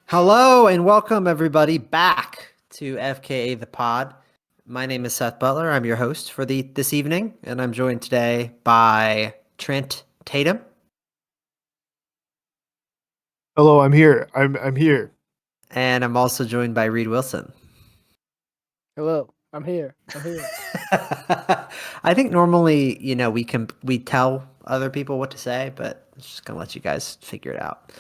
Hello and welcome everybody back to FKA the Pod. My name is Seth Butler. I'm your host for this evening, and I'm joined today by Trent Tatum, Hello, I'm here. I'm here. and I'm also joined by Reed Wilson. Hello, I'm here. I'm here. I think normally, we tell other people what to say, but I'm just gonna let you guys figure it out.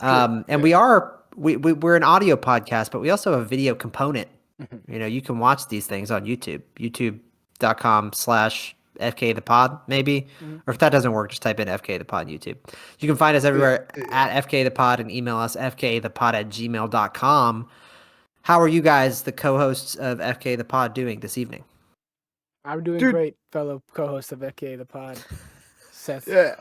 Sure, And yeah. we're an audio podcast, but we also have a video component. Mhm. You can watch these things on YouTube, youtube.com/FK the pod, maybe. Mhm. Or if that doesn't work, just type in FK the pod YouTube. You can find us everywhere Yeah. at FK the pod and email us fkthepod@gmail.com. How are you guys, the co-hosts of FK the pod, doing this evening? I'm doing Dude. great, fellow co-host of FKA the Pod, Seth. Yeah,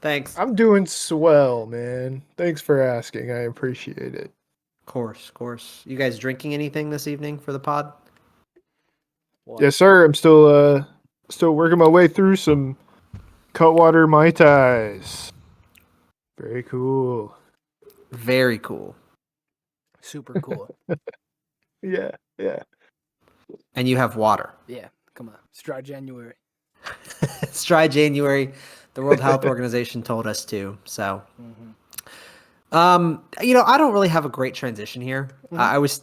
Thanks. I'm doing swell, man. Thanks for asking. I appreciate it. Of course. You guys drinking anything this evening for the pod? What? Yes, sir. I'm still working my way through some Cutwater Mai Tais. Very cool. Very cool. Super cool. Yeah. And you have water. Yeah, come on. It's dry January. It's dry January. The World Health Organization told us to. So, Mhm. I don't really have a great transition here. Mhm. I was,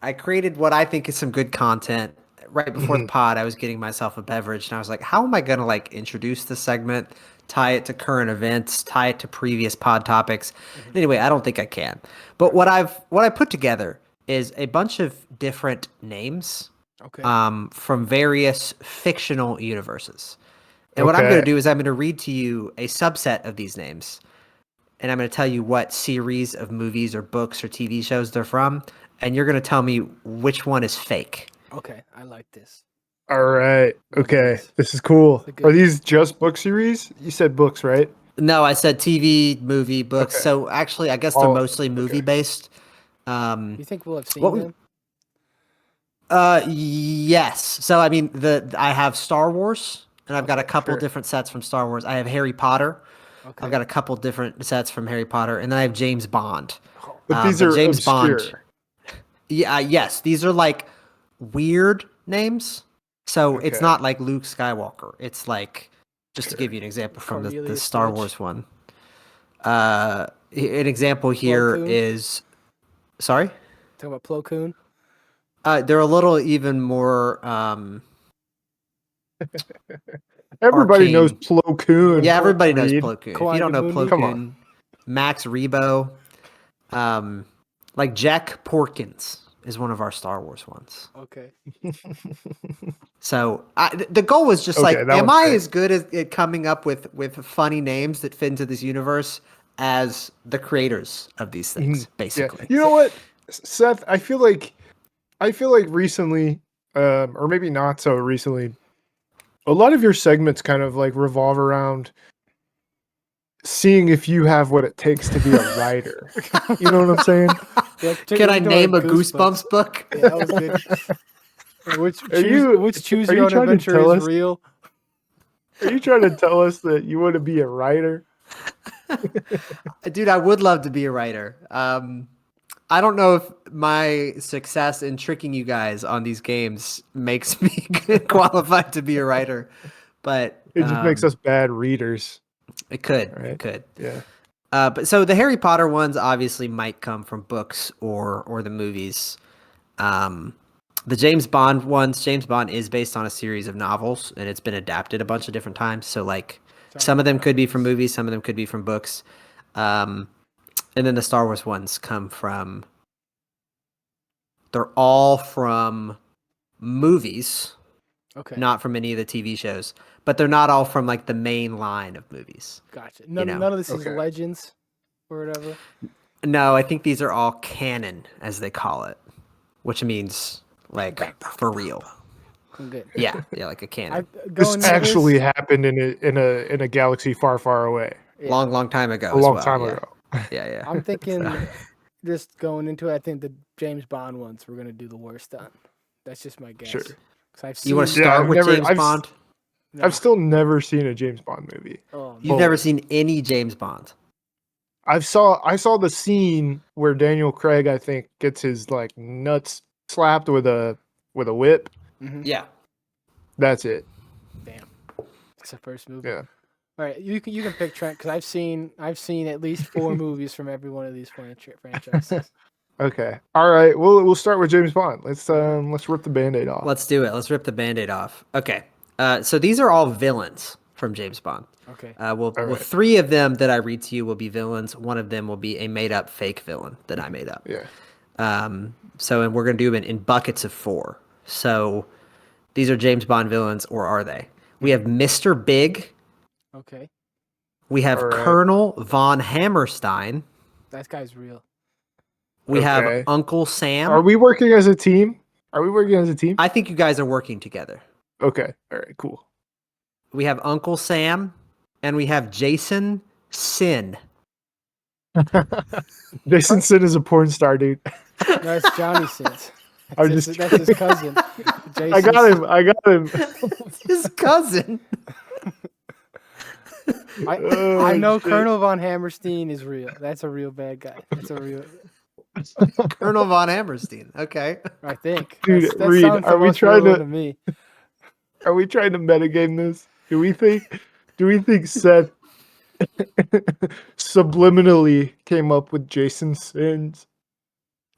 I created what I think is some good content right before the pod. I was getting myself a beverage, and I was like, how am I gonna introduce this segment, tie it to current events, tie it to previous pod topics? Anyway, I don't think I can. But what I put together is a bunch of different names Okay. from various fictional universes. And what I'm going to do is I'm going to read to you a subset of these names. And I'm going to tell you what series of movies or books or TV shows they're from. And you're going to tell me which one is fake. Okay, I like this. All right. Love Okay. this. This is cool. It's a good- Are these just book series? You said books, right? No, I said TV, movie, books. Okay. So actually, I guess they're Oh, mostly movie based. You think we'll have seen What we- them? Yes. So I mean, I have Star Wars, and I've got a couple sure. different sets from Star Wars. I have Harry Potter. Okay. I've got a couple different sets from Harry Potter, and then I have James Bond. Oh, But these are James obscure. Bond. Yeah, yes, these are weird names. So it's Okay. not like Luke Skywalker. It's just to give you an example from the Cornelius Star Witch. Wars one. An example here Plo Koon? is, sorry. Talking about Plo Koon? They're a little even more. Everybody knows arcane. Plo Koon. Yeah, everybody knows Reed. Plo Koon. If Kawhi you don't know Gabooni? Plo Come Koon, on. Max Rebo, like Jack Porkins is one of our Star Wars ones. Okay. So the goal was just Okay, that am one's I fair. as good at coming up with funny names that fit into this universe as the creators of these things, basically? You know what, Seth? I feel like recently, or maybe not so recently, a lot of your segments kind of revolve around seeing if you have what it takes to be a writer. You know what I'm saying? Yeah, Can I we're doing name a Goosebumps book? Yeah, that was good. Which Are you- which choose are your you own trying to adventure tell is us- real? Are you trying to tell us that you want to be a writer? Dude, I would love to be a writer. I don't know if my success in tricking you guys on these games makes me qualified to be a writer, but It just makes us bad readers. It could. Right. It could. Yeah. But so the Harry Potter ones obviously might come from books or the movies. The James Bond ones, James Bond is based on a series of novels, and it's been adapted a bunch of different times. So some of them could be from movies, some of them could be from books. And then the Star Wars ones come from. They're all from movies, Okay. not from any of the TV shows, but they're not all from the main line of movies. Gotcha. None of this is Okay. legends or whatever. No, I think these are all canon, as they call it, which means for real. I'm good. Yeah, like a canon. This actually happened in a galaxy far, far away. Long time ago. A long as well, time yeah. ago. Yeah. I'm thinking, So- just going into it, I think the James Bond ones we're gonna do the worst on. That's just my guess. Sure. 'Cause I've You want to seen- start I've with never- James I've s- Bond? No. I've still never seen a James Bond movie. Oh, You've Oh. never seen any James Bond? I saw the scene where Daniel Craig, I think, gets his like nuts slapped with a whip. Mm-hmm. Yeah. That's it. Damn, that's the first movie. Yeah. All right, you can pick Trent because I've seen at least 4 movies from every one of these franchises. Okay. All right. We'll start with James Bond. Let's rip the Band-Aid off. Let's do it. Let's rip the Band-Aid off. Okay. So these are all villains from James Bond. Okay. Well, right. 3 of them that I read to you will be villains. One of them will be a made-up fake villain that I made up. Yeah. And we're going to do them in buckets of 4. So these are James Bond villains, or are they? We have Mr. Big. Okay. We have All right. Colonel von Hammerstein. That guy's real. We have Okay. Uncle Sam. Are we working as a team? I think you guys are working together. Okay. All right. Cool. We have Uncle Sam, and we have Jason Sin. Jason Sin is a porn star, dude. No, it's Johnny Sins. I'm That's just his cousin. I got him. It's his cousin. I know shit. Colonel von Hammerstein is real. That's a real bad guy. That's a real. Colonel von Hammerstein. Okay. I think. Dude, that Reed, sounds the are we most trying real to- to me? Are we trying to metagame this? Do we think Seth subliminally came up with Jason Sins?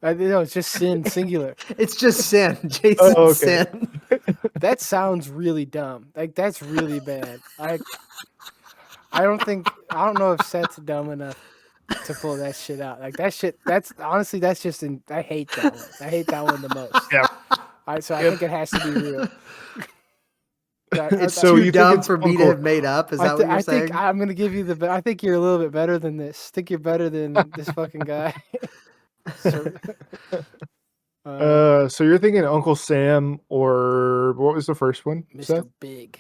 I know it's just Sin singular. It's just Sin. Jason Oh, okay. Sin. That sounds really dumb. Like that's really bad. I don't know if Seth's dumb enough to pull that shit out. Like that shit. That's honestly just. I hate that one. I hate that one the most. Yeah. I think it has to be real. It's So too you think dumb it's for me to Uncle- have made up. Is that what you're I saying? think I'm gonna give you I think you're a little bit better than this. I think you're better than this fucking guy. So you're thinking Uncle Sam or what was the first one? Mr. Seth? Big.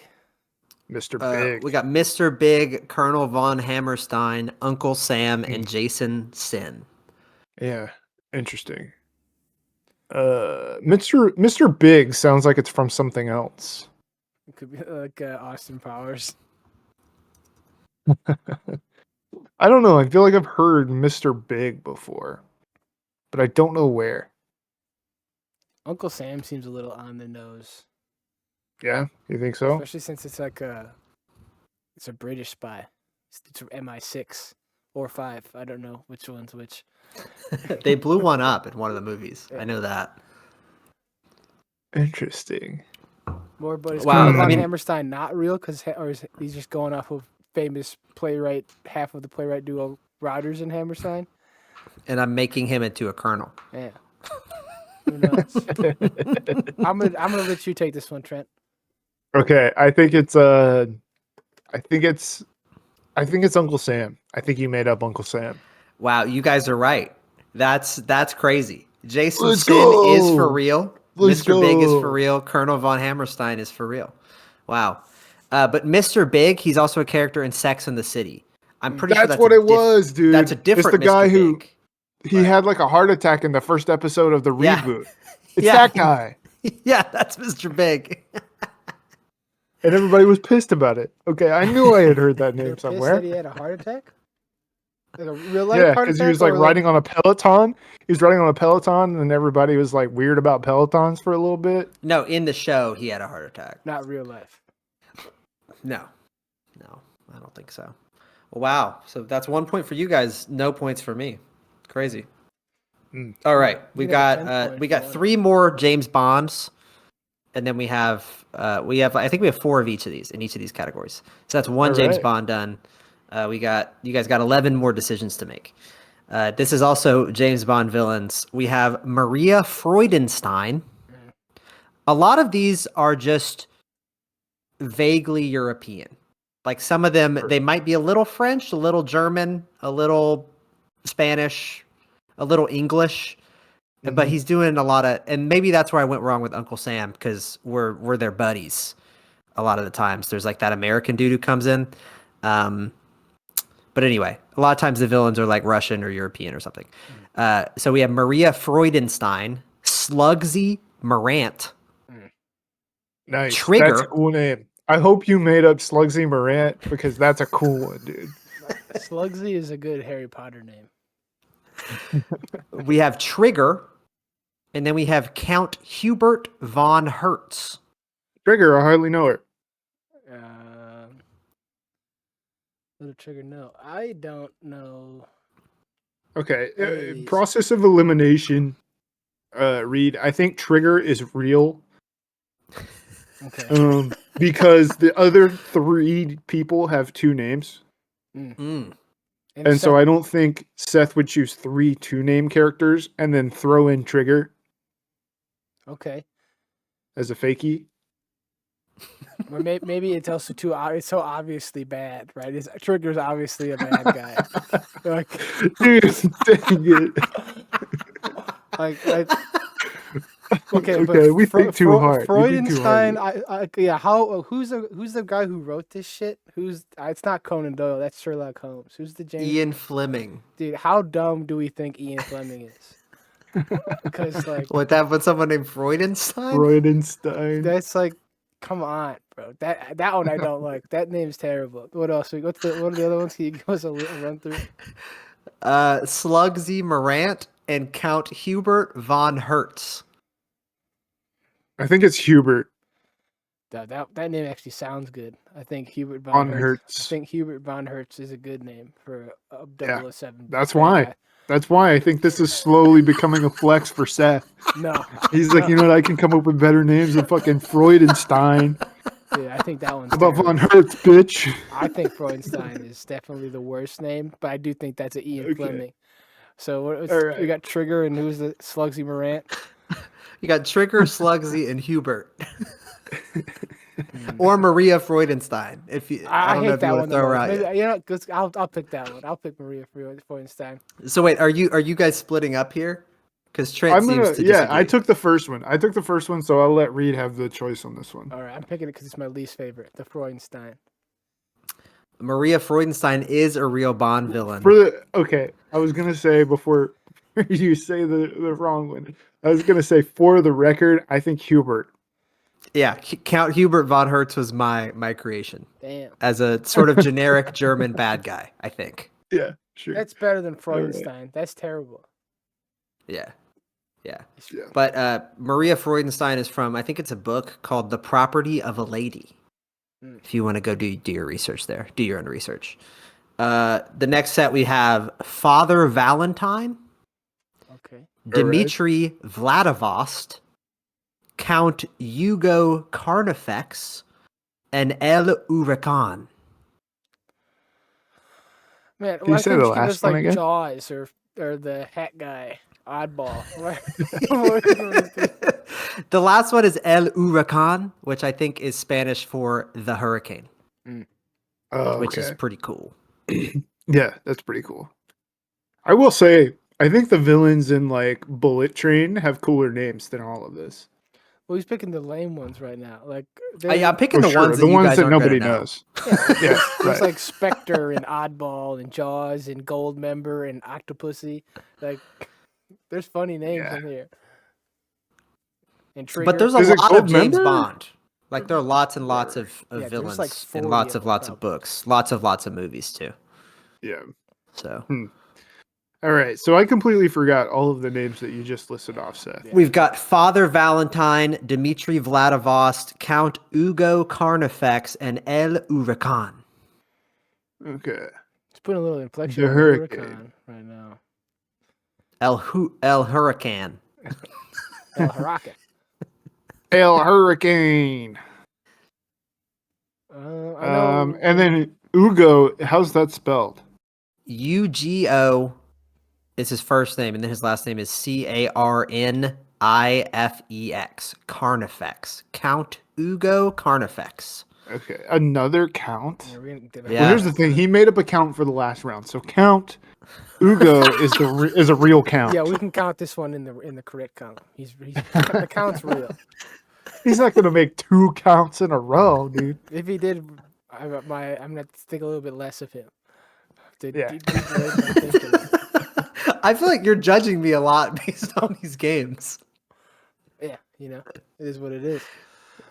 Mr. Big. We got Mr. Big, Colonel von Hammerstein, Uncle Sam, and Jason Sin. Yeah, interesting. Mr. Big sounds like it's from something else. It could be like Austin Powers. I don't know. I feel like I've heard Mr. Big before, but I don't know where. Uncle Sam seems a little on the nose, Yeah, you think so? especially since it's like it's a British spy. It's MI6 or 5. I don't know which one's which. They blew one up in one of the movies. I know that. Interesting. More, but is Wow, Colonel I von mean- Hammerstein not real? Or is he's just going off of famous playwright, half of the playwright duo Rodgers and Hammerstein? And I'm making him into a colonel. Yeah. Who knows? I'm gonna let you take this one, Trent. Okay, I think it's Uncle Sam. I think you made up Uncle Sam. Wow, you guys are right. That's crazy. Jason Let's Sin go. is for real. Let's Mr. Big is go. for real. Colonel von Hammerstein is for real. Wow. But Mr. Big, he's also a character in Sex and the City. I'm pretty sure That's that's what it was, dude. That's a different It's the guy Mr. who Big. he had like a heart attack in the first episode of the Yeah. reboot. It's Yeah. that guy. Yeah, that's Mr. Big. And everybody was pissed about it. Okay, I knew I had heard that They're name pissed somewhere. that he had a heart attack. Like a real life Yeah, heart because attack. he was like or riding on a Peloton. He was riding on a Peloton, and everybody was like weird about Pelotons for a little bit. No, in the show, he had a heart attack. not real life. No, I don't think so. Well, wow. So that's 1 point for you guys. No points for me. Crazy. Mm. All right, we You got a 10 got point we for got one. 3 more James Bonds, and then we have I think we have 4 of each of these in each of these categories. So that's 1 All James right. Bond done. You guys got 11 more decisions to make. This is also James Bond villains. We have Maria Freudenstein. A lot of these are just vaguely European. Like some of them, they might be a little French, a little German, a little Spanish, a little English. But Mhm. he's doing a lot of, and maybe that's where I went wrong with Uncle Sam, because we're their buddies a lot of the times. There's like that American dude who comes in. But anyway, a lot of times the villains are like Russian or European or something. So we have Maria Freudenstein, Slugsy Morant, Nice. Trigger. That's a cool name. I hope you made up Slugsy Morant because that's a cool one, dude. Slugsy is a good Harry Potter name. We have Trigger, and then we have Count Hubert von Hertz. Trigger, I hardly know her. Little Trigger, no. I don't know. Okay, Any of process of elimination. Reed, I think Trigger is real. Okay. Because the other 3 people have 2 names. Mm. And so I don't think Seth would choose 3 2-name characters and then throw in Trigger Okay. as a fakie. Or maybe it's also it's so obviously bad, right? Trigger's obviously a bad guy. Like, Dude, dang it. like okay, Okay, we think too hard. We think too Freudenstein. hard. Yeah. Who's the guy who wrote this shit? It's not Conan Doyle. That's Sherlock Holmes. Who's the James? Ian Fleming. Dude, how dumb do we think Ian Fleming is? Because like, Would that put someone named Freudenstein? Freudenstein. that's like, come on, bro. That one I don't like. That name's terrible. What else? What are the other ones? Can you give us a run through? Slugsy Morant and Count Hubert von Hertz. I think it's Hubert That name actually sounds good. I think Hubert von von Hertz. I Hertz. think Hubert von Hertz is a good name for a 007. That's bad why. guy. That's why I think this is slowly becoming a flex for Seth. No. He's like, you know what? I can come up with better names than fucking Freudenstein. Dude, I think that one's How about terrible. von Hertz, bitch? I think Freudenstein is definitely the worst name, but I do think that's an Ian Okay. Fleming. So All right. we got Trigger and who's the Slugsy Morant? You got Trigger, Slugsy, and Hubert. Or Maria Freudenstein. If you, I I don't know hate if you that want one. to throw her The out most. yet. Maybe, you know, 'cause I'll pick that one. I'll pick Maria Freudenstein. So wait, are you guys splitting up here? Because Trent I'm seems gonna. to disagree. Yeah, I took the first one, so I'll let Reed have the choice on this one. All right, I'm picking it because it's my least favorite, the Freudenstein. Maria Freudenstein is a real Bond villain. Okay, I was gonna say before you say the wrong one. I was gonna say for the record, I think Hubert. Yeah, Count Hubert von Hertz was my creation Damn, as a sort of generic German bad guy. I think. Yeah, sure. that's better than Freudenstein. That's terrible. Yeah. Yeah. But Maria Freudenstein is from, I think it's a book called The Property of a Lady. If you want to go do your research there, do your own research. The next set we have Father Valentine, Okay. Dmitri Vladivostok, Count Hugo Carnifex, and El Huracan. Man, Can you why say couldn't the you give last us one like again? Jaws or the hat guy, Oddball? The last one is El Huracan, which I think is Spanish for the hurricane, Oh, which is okay. pretty cool. Yeah, that's pretty cool. I will say, I think the villains in like Bullet Train have cooler names than all of this. Well, he's picking the lame ones right now. Like, I'm picking the sure, ones that you guys aren't nobody gonna know. knows. yeah, right. there's like Spectre and Oddball and Jaws and Goldmember and Octopussy. Like, there's funny names in here. And Trigger. But there's a Is it lot of James Goldmember? Bond. Like there are lots and lots of there's villains like and 40 lots of of lots them, of books, lots of movies too. Yeah. So All right. So I completely forgot all of the names that you just listed off, Seth. we've got Father Valentine, Dmitri Vladivostok, Count Hugo Carnifex, and El Huracan. Okay. It's putting a little inflection The on Hurricane. Huracan right now. El Huracan. El Huracan. El Hurricane. I know. And then Ugo, how's that spelled? Ugo is his first name, and then his last name is Carnifex. Carnifex. Count Hugo Carnifex. Okay. Another count. Yeah, Well, Yeah. here's the thing. He made up a count for the last round. So Count Ugo is a real count. Yeah, we can count this one in the correct count. The count's real. He's not gonna make 2 counts in a row, dude. If he did, I'm gonna have to think a little bit less of him. Yeah. I feel like you're judging me a lot based on these games. Yeah, it is what it is.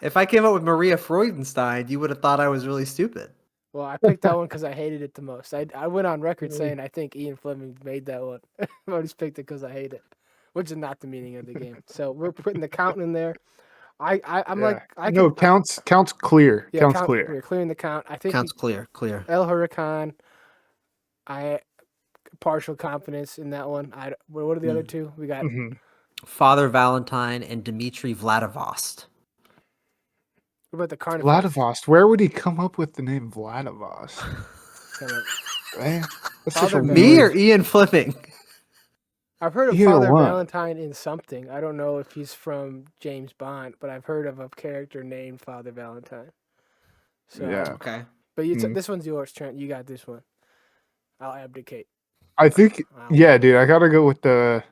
If I came up with Maria Freudenstein, you would have thought I was really stupid. Well, I picked that one because I hated it the most. I went on record saying I think Ian Fleming made that one. I just picked it because I hate it, which is not the meaning of the game. So we're putting the count in there. I'm Yeah. like I No, could counts clear. yeah Counts count. clear. We're clearing the count. I think Counts clear. El Huracan. I partial confidence in that one. What are the other two? We got hmm Father Valentine and Dmitry Vladivostok. what about the Carnifex? Vladivostok. Where would he come up with the name Vladivostok? Kind of, Right? That's such a Father Me or weird. Ian Fleming? I've heard of Either Father one. Valentine in something. I don't know if he's from James Bond, but I've heard of a character named Father Valentine. So, Yeah. Okay. but Mm. this one's yours, Trent. You got this one. I'll abdicate. I think. I'll Yeah, win. dude. I gotta go with the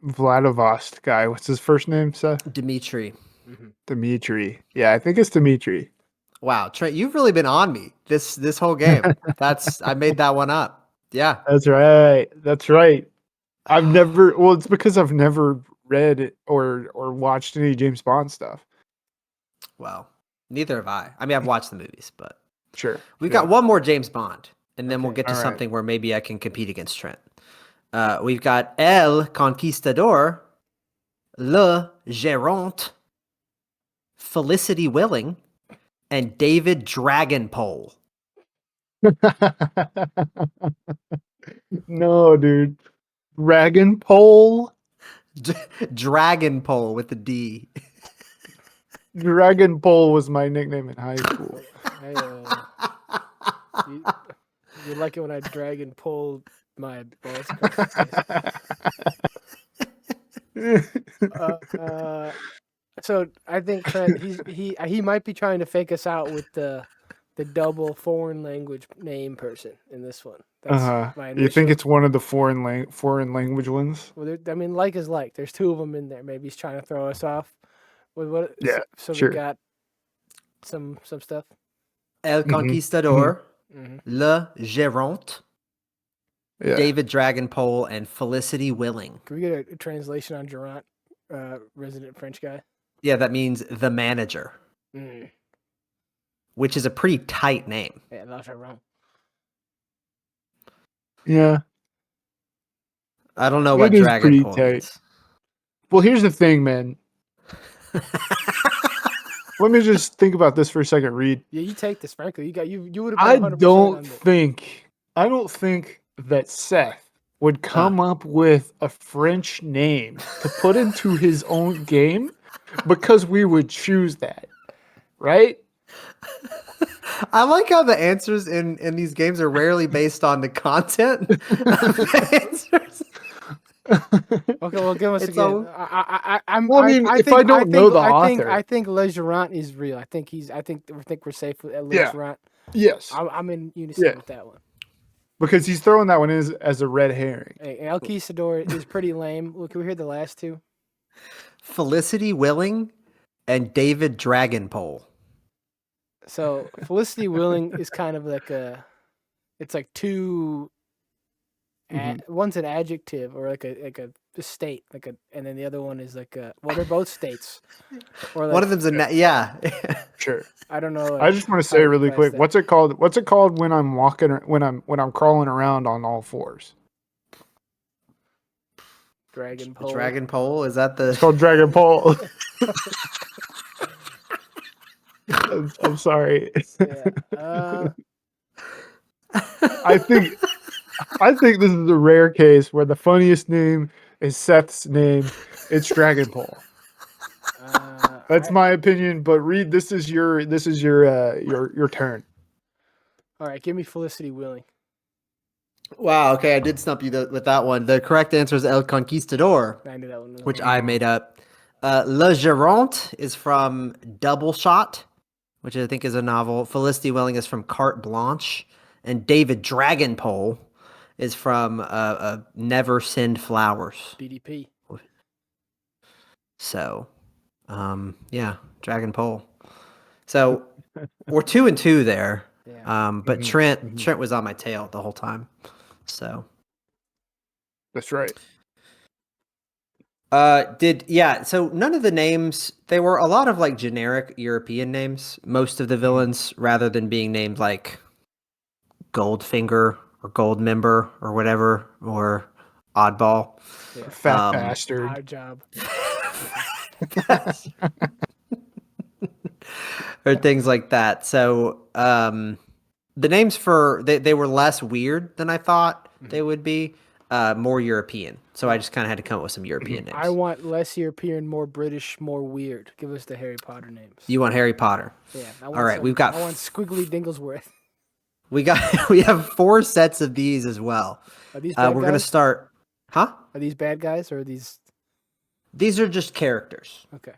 Vladivostok guy. What's his first name? Seth? Dmitry. Dimitri. Yeah, I think it's Dimitri. Wow, Trent, you've really been on me this whole game. I made that one up. Yeah. That's right. That's right. I've never. Well, it's because I've never read or watched any James Bond stuff. Well, neither have I. I mean, I've watched the movies, but Sure. we've Yeah. got one more James Bond, and then we'll Okay. get to All right. something where maybe I can compete against Trent. We've got El Conquistador, Le Gérant, Felicity Willing, and David Dragonpole. No, dude. Dragon Pole. Dragonpole with the D. Dragon Pole was my nickname in high school. You like it when I drag and pull my balls across the face. So I think Trent, he might be trying to fake us out with the double foreign language name person in this one. That's my initial. You think it's one of the foreign language ones? Well, I mean, like is like. There's two of them in there. Maybe he's trying to throw us off. With what? Yeah, So sure. we got some stuff. El Conquistador, Mm-hmm. Le Gérant, Yeah. David Dragonpole, and Felicity Willing. Can we get a translation on Durant, resident French guy? Yeah, that means the manager, which is a pretty tight name. Yeah, that's wrong. Yeah. I don't know It what is pretty Dragonpole tight. means. Well, here's the thing, man. Let me just think about this for a second, Reed. Yeah, you take this, frankly. You would have I been 100% on I don't think that Seth would come up with a French name to put into his own game because we would choose that, right? I like how the answers in these games are rarely based on the content of the answers. Okay, well, give us It's again. all- If I don't know the author. I think Le Gérant is real. I think we're safe with Le Yeah. Gérant. Yes, I'm in unison Yeah. with that one. because he's throwing that one as a red herring. Hey, El Conquistador is pretty lame. Look, can we hear the last two? Felicity Willing and David Dragonpole. So Felicity Willing is kind of like it's like two. One's an adjective or like a state, and then the other one is like well, they're both states. Or like, One of them's yeah. Sure. I don't know. I just want to say how to really class quick, that. what's it called? What's it called when I'm walking when I'm crawling around on all fours? Dragon The pole. Dragonpole, is that It's the called Dragon Pole. I'm sorry. Yeah. I think this is a rare case where the funniest name is Seth's name. It's Dragon Pole. That's my opinion. But Reed, this is your turn. All right, give me Felicity Willing. Wow, okay, I did stump you with that one. The correct answer is El Conquistador, I knew that one. which I made up. Le Gérant is from Double Shot, which I think is a novel. Felicity Willing is from Carte Blanche. And David Dragonpole is from Never Send Flowers. BDP. So, yeah, Dragonpole. So we're 2-2 there. Yeah. But Trent was on my tail the whole time. So That's right. So none of the names, they were a lot of like generic European names, most of the villains, rather than being named like Goldfinger or Goldmember or whatever, or Oddball. Yeah. Fat Um, bastard. Odd job. or things like that. So the names they were less weird than I thought they would be, more European. So I just kind of had to come up with some European names. I want less European, more British, more weird. Give us the Harry Potter names. You want Harry Potter? Yeah. All right, we've got I want Squiggly Dinglesworth. we have 4 sets of these as well. Are these bad We're guys? gonna start. Huh? Are these bad guys or are these? These are just characters. Okay.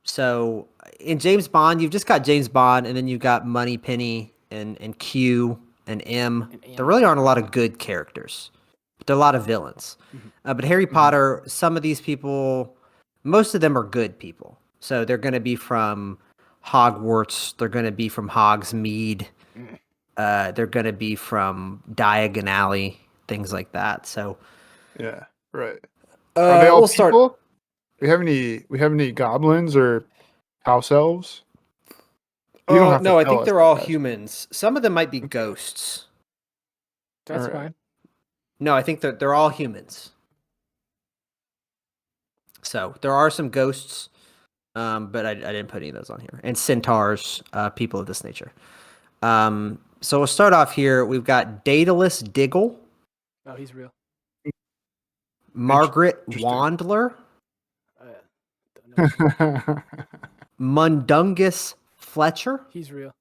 So in James Bond, you've just got James Bond, and then you've got Moneypenny and Q and M. And M. There really aren't a lot of good characters. There are a lot of villains. But Harry Potter, some of these people, most of them are good people. So they're going to be from Hogwarts. They're going to be from Hogsmeade. They're going to be from Diagon Alley, things like that. So Yeah, right. Are they all we'll people? start. We have any goblins or house elves? You don't have to No, I tell think us, they're all guys. humans. Some of them might be ghosts. That's Alright. fine. No, I think they're all humans. So there are some ghosts, but I didn't put any of those on here. And centaurs, people of this nature. So we'll start off here. We've got Daedalus Diggle, Oh, he's real. Margaret Interesting. Wandler, Don't know. Mundungus Fletcher, He's real.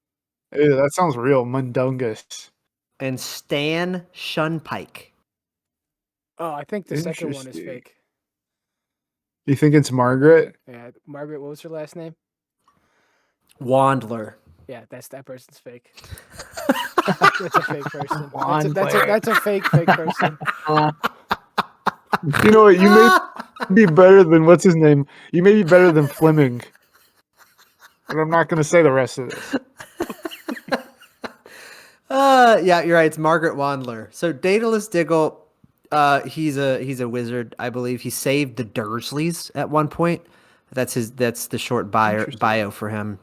Ew, that sounds real. Mundungus. and Stan Shunpike. Oh, I think the second one is Interesting. fake. You think it's Margaret? Yeah, Margaret. What was her last name? Wandler. Yeah, that person's fake. That's a fake person. Wandler. That's a fake person. You know what? You may be better than what's his name. You may be better than Fleming. But I'm not going to say the rest of this. Yeah, you're right. It's Margaret Wandler. So Daedalus Diggle, he's a wizard, I believe. He saved the Dursleys at one point. That's the short bio for him.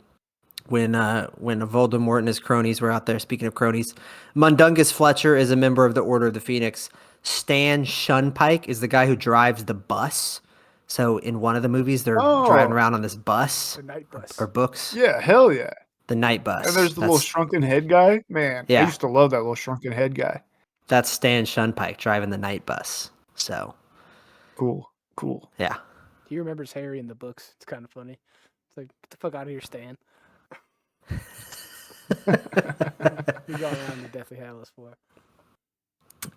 When Voldemort and his cronies were out there. Speaking of cronies, Mundungus Fletcher is a member of the Order of the Phoenix. Stan Shunpike is the guy who drives the bus. So in one of the movies, they're driving around on this bus, The night bus. or books. Yeah, hell yeah. The night bus. And there's the little shrunken head guy. Man, Yeah. I used to love that little shrunken head guy. That's Stan Shunpike driving the night bus. So Cool. yeah. He remembers Harry in the books. It's kind of funny. It's like, get the fuck out of here, Stan. He's all around the Deathly Hallows for.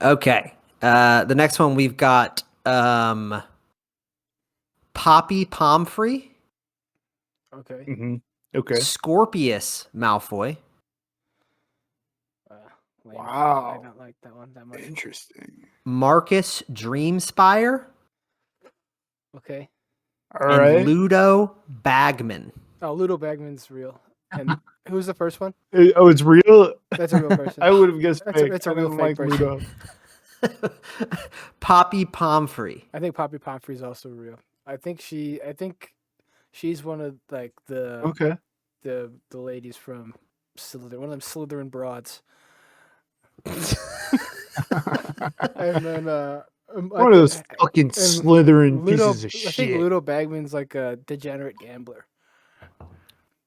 Okay. The next one we've got Poppy Pomfrey, Okay. Mm-hmm. Okay. Scorpius Malfoy, Lame. Wow. I don't like that one that much. Interesting. Marcus Dreamspire, Okay. All and right. Ludo Bagman. Oh, Ludo Bagman's real. And who's the first one? Oh, it's real? That's a real person. I would have guessed That's a- fake. it's a I real didn't fake like person. Ludo. Poppy Pomfrey. I think Poppy Pomfrey's also real. I think she's one of like the Okay. the ladies from Slytherin, one of them Slytherin broads. And then One of those fucking Slytherin pieces of I think shit. Ludo Bagman's like a degenerate gambler.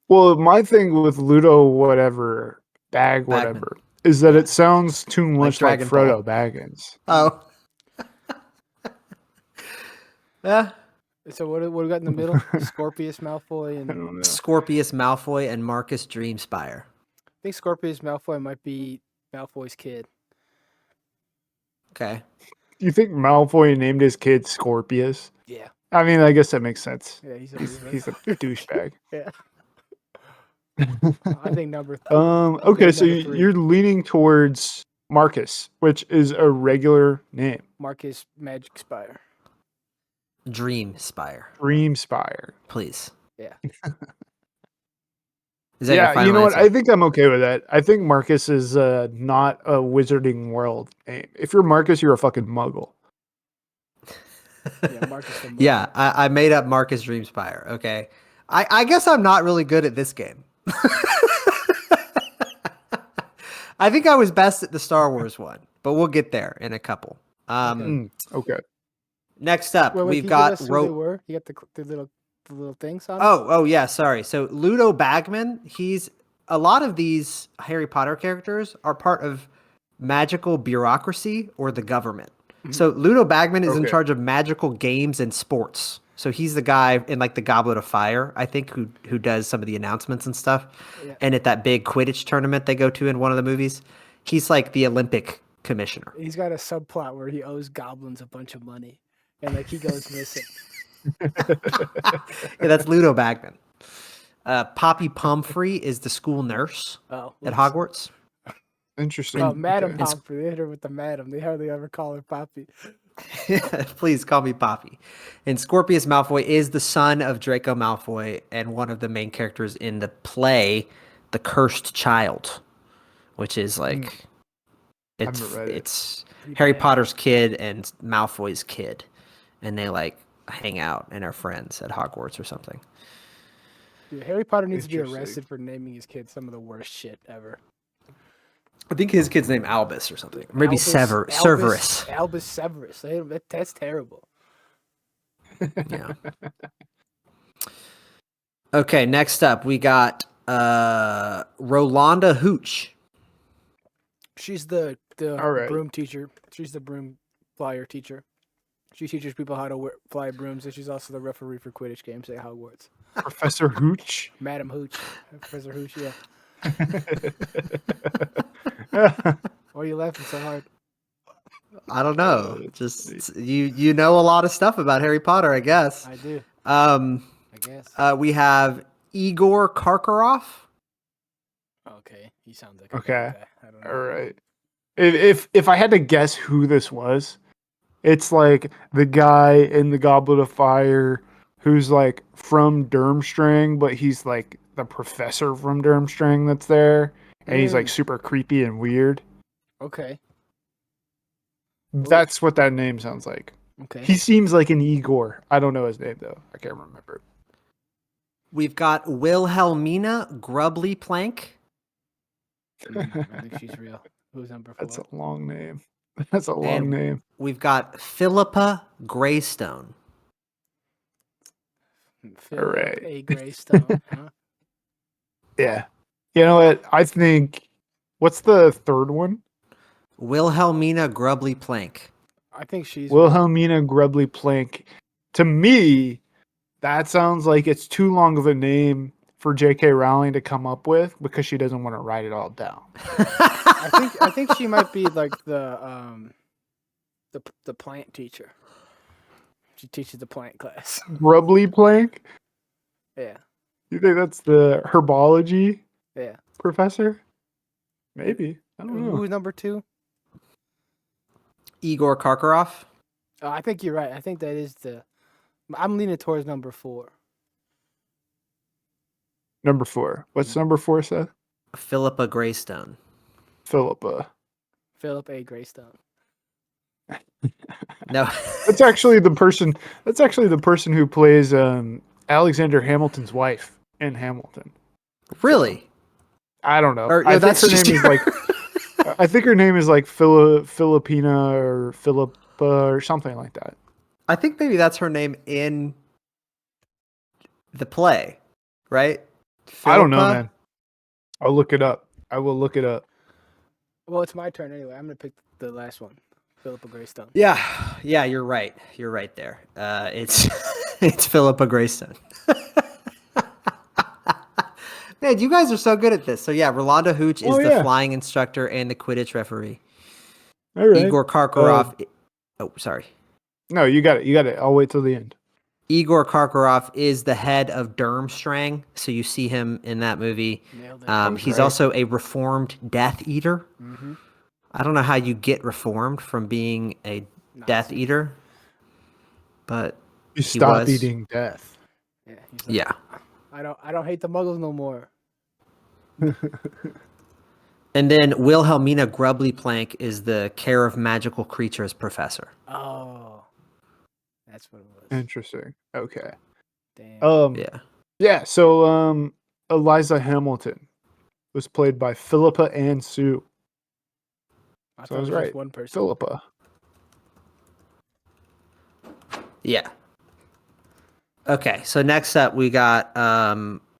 Well, my thing with Ludo, whatever, whatever, is that it sounds too much like Dragon Frodo Baggins. Oh. Yeah. So what do we got in the middle? Scorpius Malfoy I and don't know. Scorpius Malfoy and Marcus Dreamspire. I think Scorpius Malfoy might be Malfoy's kid. Okay. Do you think Malfoy named his kid Scorpius? Yeah. I mean, I guess that makes sense. Yeah, He's a douchebag. Yeah. I think number Okay, so number 3. you're leaning towards Marcus, which is a regular name. Marcus Magic Spire. Dreamspire, Dreamspire. please. Yeah. Is that your Yeah, final you know what? answer? I think I'm okay with that. I think Marcus is not a Wizarding World name. If you're Marcus, you're a fucking muggle. Yeah, Marcus the Muggle. Yeah, I made up Marcus Dreamspire. Okay, I guess I'm not really good at this game. I think I was best at the Star Wars one, but we'll get there in a couple. Okay. Next up, Wait, we've can you got give us who they were? You got the little things on. Oh yeah, sorry. So Ludo Bagman, a lot of these Harry Potter characters are part of magical bureaucracy or the government. So Ludo Bagman is in Okay. charge of magical games and sports. So he's the guy in like the Goblet of Fire, I think, who does some of the announcements and stuff. Yeah. And at that big Quidditch tournament they go to in one of the movies, he's like the Olympic commissioner. He's got a subplot where he owes goblins a bunch of money, and like he goes missing. Yeah, that's Ludo Bagman. Poppy Pomfrey is the school nurse Oh, at Hogwarts. Interesting. Oh, Madam Okay. Pomfrey. They hit her with the madam. They hardly ever call her Poppy. Please call me Poppy. And Scorpius Malfoy is the son of Draco Malfoy and one of the main characters in the play, The Cursed Child, which is like haven't read it. it's Pretty Harry bad. Potter's kid and Malfoy's kid, and they like hang out and are friends at Hogwarts or something. Dude, Harry Potter needs to be Interesting. arrested for naming his kid some of the worst shit ever. I think his kid's named Albus or something. Or maybe Albus- Cerberus. Albus Severus. That's terrible. Yeah. Okay, next up we got Rolanda Hooch. She's the All right. broom teacher. She's the broom flyer teacher. She teaches people how to fly brooms, and she's also the referee for Quidditch games at Hogwarts. Professor Hooch. Madam Hooch, Professor Hooch. Yeah. Why are you laughing so hard? I don't know. Just you know a lot of stuff about Harry Potter, I guess. I do. Um, I guess. we have Igor Karkaroff. Okay, he sounds like a Okay. bad guy. I don't know. All right. If I had to guess who this was, it's like the guy in the Goblet of Fire who's like from Durmstrang, but he's like the professor from Durmstrang that's there, and he's like super creepy and weird. Okay. That's what that name sounds like. Okay. He seems like an Igor. I don't know his name though. I can't remember. We've got Wilhelmina Grubbly Plank. I think she's real. Who's number 4? That's a long name. That's a long And- name. We've got Philippa Greystone. Philip Alright. A. Greystone. Huh? Yeah. You know what? I think. What's the third one? Wilhelmina Grubbly Plank. I think she's Wilhelmina Grubbly Plank. To me, that sounds like it's too long of a name for J.K. Rowling to come up with because she doesn't want to write it all down. I think she might be like the plant teacher. She teaches the plant class. Grubbly Plank? Yeah. You think that's the herbology Yeah. professor? Maybe. I don't know. Who's number 2? Igor Karkaroff. Oh, I think you're right. I think that is I'm leaning towards number 4. Number 4. What's number 4, Seth? Philippa Greystone. Philippa. Philip A. Greystone. No. That's actually the person. That's actually the person who plays Alexander Hamilton's wife in Hamilton. Really? I don't know. Or, no, I think that's her name just is like. I think her name is like Filipina or Philippa or something like that. I think maybe that's her name in the play, right? I don't know, Philippa? man. I'll look it up. I will look it up. Well, it's my turn anyway. I'm gonna pick the last one, Philippa Greystone. Yeah, you're right. You're right there. It's it's Philippa Greystone. Man, you guys are so good at this. So yeah, Rolanda Hooch is Oh, the yeah. flying instructor and the Quidditch referee. All right. Igor Karkaroff. Oh, sorry. No, you got it. You got it. I'll wait till the end. Igor Karkaroff is the head of Durmstrang, so you see him in that movie. Nailed it. He's right. also a reformed Death Eater. Mm-hmm. I don't know how you get reformed from being a Death Eater, but You He stop was. eating death. Yeah. He's like, yeah. I don't hate the Muggles no more. And then Wilhelmina Grubbly Plank is the care of magical creatures professor. Oh. That's what it was. Interesting. Okay. Damn. Yeah. Yeah. So Eliza Hamilton was played by Philippa Ann Sue. I So thought I was it was right. just one person. Philippa. Yeah. Okay, so next up we got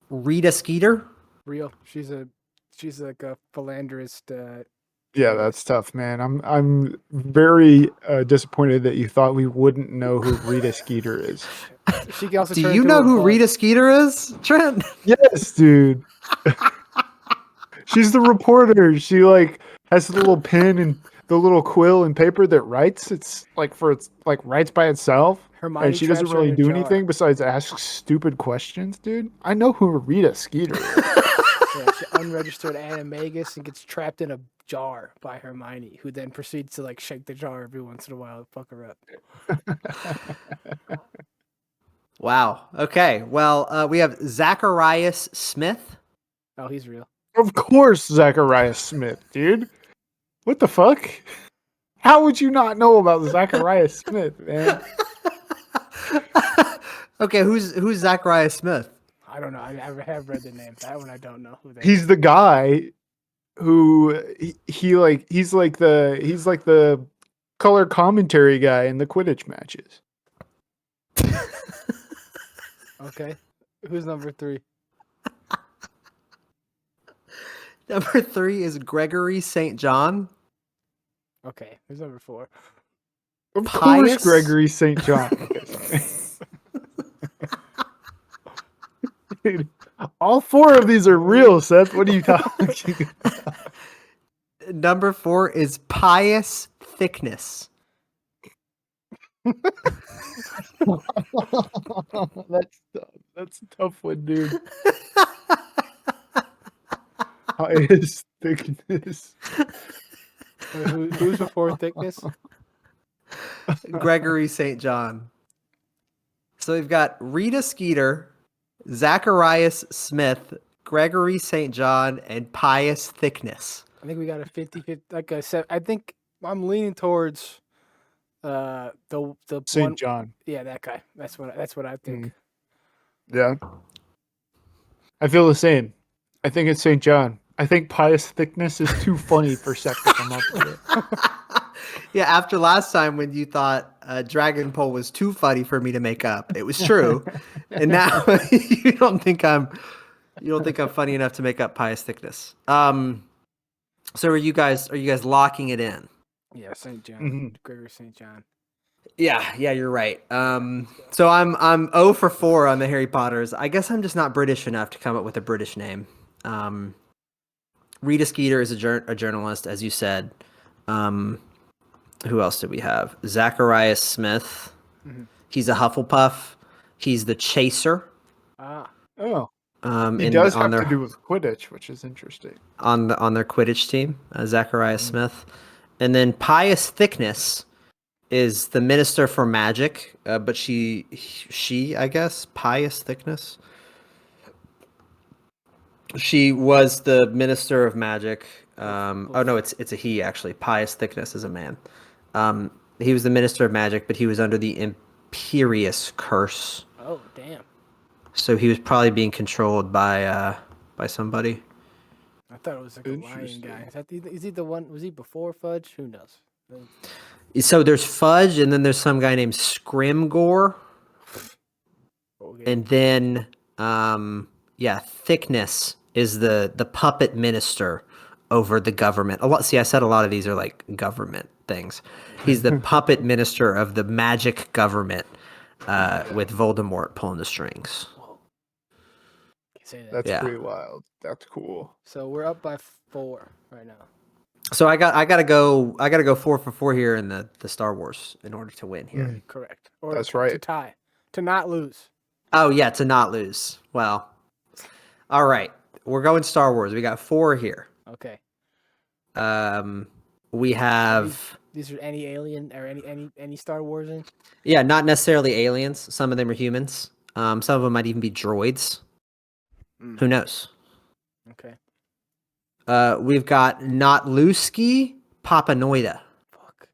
Rita Skeeter. Real. She's like a philanderist. Yeah, that's tough, man. I'm very disappointed that you thought we wouldn't know who Rita Skeeter is. She can also Do turn you into know a who bug. Rita Skeeter is, Trent? Yes, dude. She's the reporter. She like has the little pen and the little quill and paper that writes. It's like writes by itself. Hermione And she doesn't traps her in really a do jar. anything besides ask stupid questions, dude. I know who Rita Skeeter is. Yeah, she's unregistered animagus and gets trapped in a jar by Hermione, who then proceeds to like shake the jar every once in a while to fuck her up. Wow. Okay. Well, we have Zacharias Smith. Oh, he's real. Of course, Zacharias Smith, dude. What the fuck? How would you not know about Zacharias Smith, man? Okay, who's Zacharias Smith? I don't know. I have read the name. That one I don't know who that He's is. the guy who he's like the color commentary guy in the Quidditch matches. Okay. Who's number 3? Number 3 is Gregory St. John. Okay. Who's number 4? Of Pious? course, Gregory St. John. Okay, sorry. Dude, all 4 of these are real, Seth. What are you talking about? Number 4 is Pious Thickness. That's a tough one, dude. Highest thickness. Who's before thickness? Gregory St. John. So we've got Rita Skeeter, Zacharias Smith, Gregory St. John, and Pious Thickness. I think we got a 50-50. Like I said, I think I'm leaning towards the St. one. John. Yeah, that guy. That's what I think. Yeah. I feel the same. I think it's St. John. I think Pious Thickness is too funny for Seth to come up with it. Yeah, after last time when you thought Dragon Pole was too funny for me to make up, it was true, and now you don't think I'm funny enough to make up Pious Thickness. So are you guys locking it in? Yeah, St. John. Mhm. Gregory St. John. Yeah, you're right. So I'm 0 for 4 on the Harry Potters. I guess I'm just not British enough to come up with a British name. Rita Skeeter is a journalist, as you said. Who else did we have? Zacharias Smith. Mm-hmm. He's a Hufflepuff. He's the Chaser. Ah. Oh. He does have their, to do with Quidditch, which is interesting. on their Quidditch team, Zacharias Smith. And then Pious Thickness is the Minister for Magic, but she, I guess, Pious Thickness. She was the Minister of Magic. Oh no, it's a he actually. Pious Thickness is a man. He was the Minister of Magic, but he was under the Imperious Curse. Oh, damn. So he was probably being controlled by somebody. I thought it was like a lion guy. Is he the one? Was he before Fudge? Who knows? So there's Fudge, and then there's some guy named Scrimgore, Okay. and then Thickness is the puppet minister over the government. See, I said a lot of these are like government things. He's the puppet minister of the magic government, with Voldemort pulling the strings. Can't say that. That's pretty wild. That's cool. So we're up by 4 right now. So I gotta go 4 for 4 here in the Star Wars in order to win here. Correct. Or That's to right. tie. To not lose. Oh yeah, to not lose. Well, all right. We're going Star Wars. We got 4 here. Okay. We have These are any alien or any Star Wars in? yeah, not necessarily aliens. Some of them are humans. Some of them might even be droids. Who knows? Okay. We've got Notluski Papanoida. Fuck.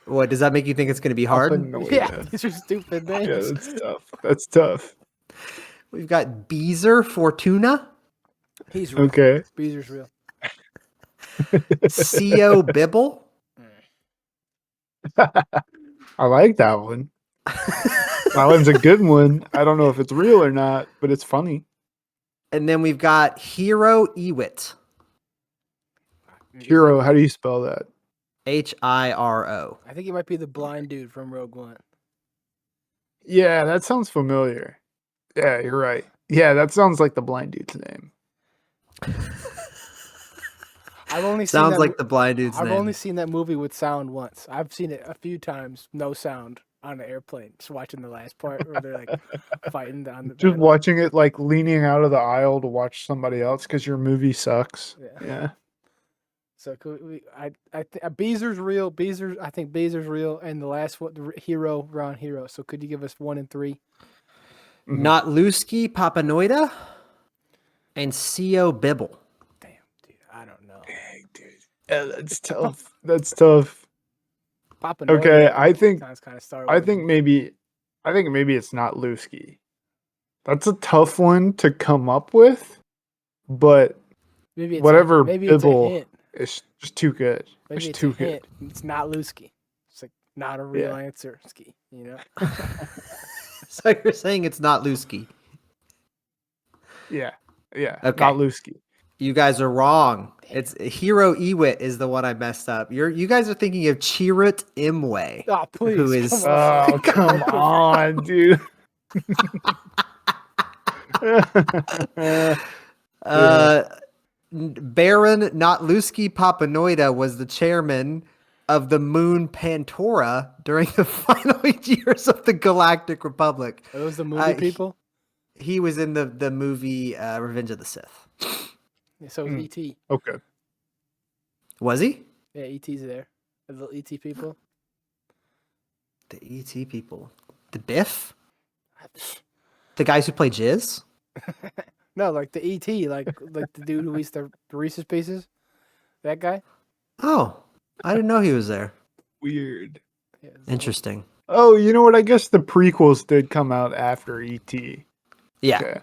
What does that make you think it's going to be hard? Papanoida. Yeah, these are stupid names. Yeah, that's tough. That's tough. We've got Beezer Fortuna, He's real. Okay. Beezer's real. Co Bibble, I like that one. That one's a good one. I don't know if it's real or not, but it's funny. and then we've got Hero Ewit, Hero, how do you spell that? Hiro. I think he might be the blind dude from Rogue One. Yeah, that sounds familiar. Yeah, you're right. Yeah, that sounds like the blind dude's name. I've only seen Sounds that, like the blind dude's I've name. only seen that movie with sound once. I've seen it a few times, no sound on an airplane. Just watching the last part where they're like fighting on the. Just watching it like leaning out of the aisle to watch somebody else because your movie sucks. Yeah. So Beezer's real. I think Beezer's real, and the last one, the Hero, Ron Hero. So could you give us 1 and 3? Not Lusky Papanoida and Co Bibble. Damn, dude, I don't know. Dang, dude. Yeah, that's tough. That's tough. Papa Okay, I think sounds kind of Star I Wars. think maybe it's not Lusky. That's a tough one to come up with, but maybe it's whatever maybe it's a Bibble hint. is just too good. Maybe It's it's too a good. hint. It's not Lusky. It's like not a real Yeah. answer, Ski. You know. So you're saying it's not Lusky. Yeah. Yeah. Okay. Not Lusky. You guys are wrong. It's Hero Ewit is the one I messed up. You guys are thinking of Chirrut Imwe. Oh please. Who is- come on. Oh, come on, dude. Baron Notlusky Papanoida was the chairman of the Moon Pantora during the final years of the Galactic Republic. Are those the movie people? He was in the movie Revenge of the Sith. Yeah, so is E.T. Okay. Was he? Yeah, E.T.'s there. The little E.T. people. The ET people. The Biff? The guys who play Jizz? No, like the E.T. Like the dude who eats the Reese's Pieces. That guy. Oh, I didn't know he was there. Weird. Yeah, Interesting. Oh, you know what? I guess the prequels did come out after E.T. Yeah. Okay.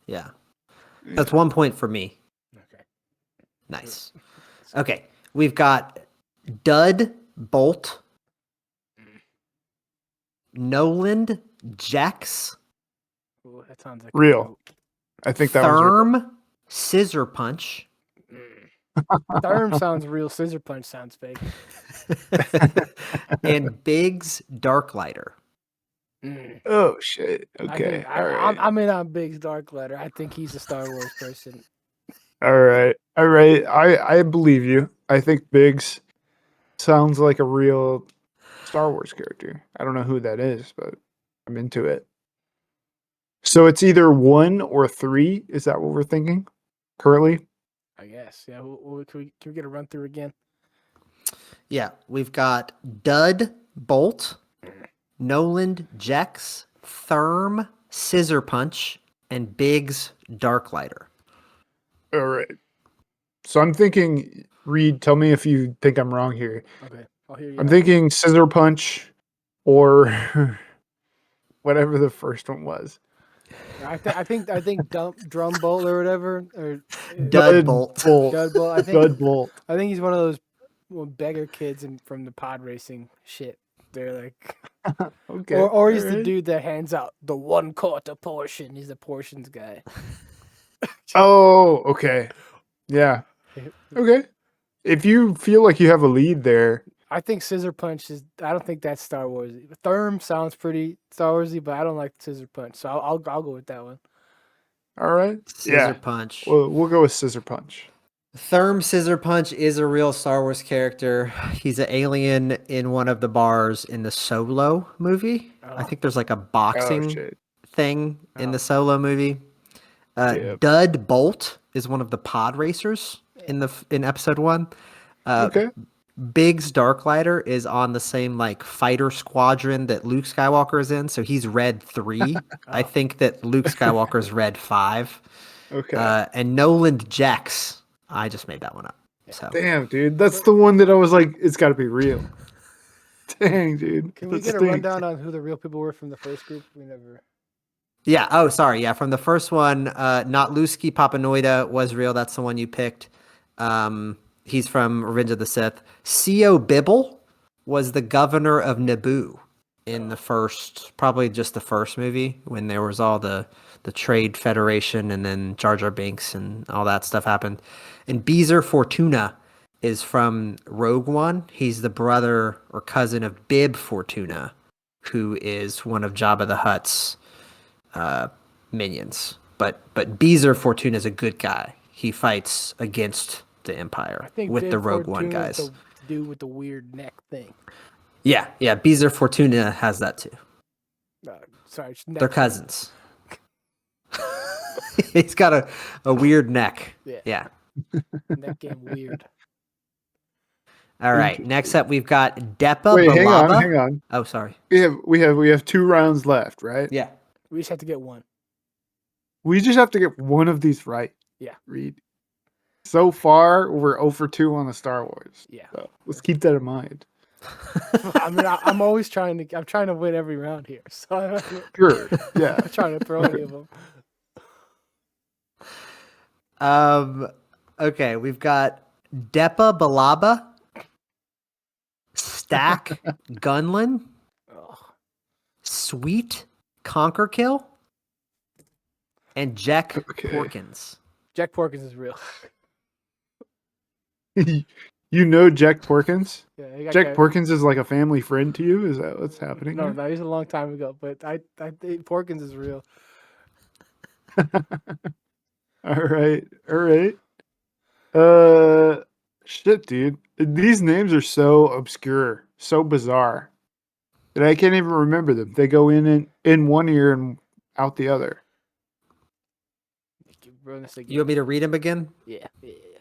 Yeah. That's 1 point for me. Okay. Nice. Okay. We've got Dud Bolt, Noland Jax, Ooh, that sounds like Real. I think that was Therm Scissor Punch, Therm sounds real. Scissor Punch sounds fake. and Biggs Darklighter. Mm. Oh shit. I Okay. think, All right. I'm in on Biggs Darkletter. I think he's a Star Wars person. All right. All right. I believe you. I think Biggs sounds like a real Star Wars character. I don't know who that is, but I'm into it. So it's either 1 or 3. Is that what we're thinking currently? I guess. Yeah. Can we get a run through again? Yeah, we've got Dud Bolt, Noland Jax, Therm Scissor Punch, and Biggs Darklighter. All right. So I'm thinking, Reed, tell me if you think I'm wrong here. Okay. I'll hear you. I'm out. thinking Scissor Punch or whatever the first one was. I think Drum Bolt or whatever or Dud Bolt. Dud Bolt. Dud Bolt. I think he's one of those beggar kids from the pod racing shit. They're like, Okay. or he's the alright. dude that hands out the 1/4 portion. He's the portions guy. Oh, okay. Yeah. Okay. If you feel like you have a lead there, I think Scissor Punch is. I don't think that's Star Warsy. Therm sounds pretty Star Warsy, but I don't like Scissor Punch, so I'll go with that one. all right. Scissor Punch. We'll go with Scissor Punch. Therm Scissor Punch is a real Star Wars character. He's an alien in one of the bars in the Solo movie. I think there's like a Oh boxing shit. thing in the Solo movie. Yep. Dud Bolt is one of the pod racers in episode 1. Okay. Biggs Darklighter is on the same like fighter squadron that Luke Skywalker is in, so he's Red 3. I think that Luke Skywalker's Red 5. Okay. And Noland Jax, I just made that one up. So Damn, dude. That's the one that I was like, it's got to be real. Dang, dude. Can we That get a stinks. rundown on who the real people were from the first group? We never. Yeah. Oh, sorry. Yeah. From the first one, Notluski Papanoida was real. That's the one you picked. He's from Revenge of the Sith. C.O. Bibble was the governor of Naboo in the first, probably just the first movie when there was all the Trade Federation and then Jar Jar Binks and all that stuff happened. And Beezer Fortuna is from Rogue One. He's the brother or cousin of Bib Fortuna, who is one of Jabba the Hutt's minions. But Beezer Fortuna is a good guy. He fights against the Empire I think with Bib the Rogue One Fortuna's guys. the dude with the weird neck thing. Yeah. Beezer Fortuna has that too. Sorry, it's neck They're thing. cousins. He's got a weird neck. Yeah. Neck game weird. All right. Next up, we've got Depa Wait, Balaba. hang on. Oh, sorry. We have 2 rounds left, right? Yeah. We just have to get one. We just have to get one of these right. Yeah. Reed. So far, we're 0 for 2 on the Star Wars. Yeah. So let's keep that in mind. I mean, I'm always trying to win every round here. So I'm Sure. Yeah. trying to throw any of them. Okay, we've got Depa Balaba, Stack Gunlin, Ugh. Sweet Conquerkill, and Jack Okay. Porkins. Jack Porkins is real. You know Jack Porkins? Yeah, he got Jack guy- Porkins is like a family friend to you? Is that what's happening? No, here? no, he's a long time ago, but I think Porkins is real. All right. Shit, dude. These names are so obscure, so bizarre that I can't even remember them. They go in one ear and out the other. Run this again. You want me to read them again? Yeah.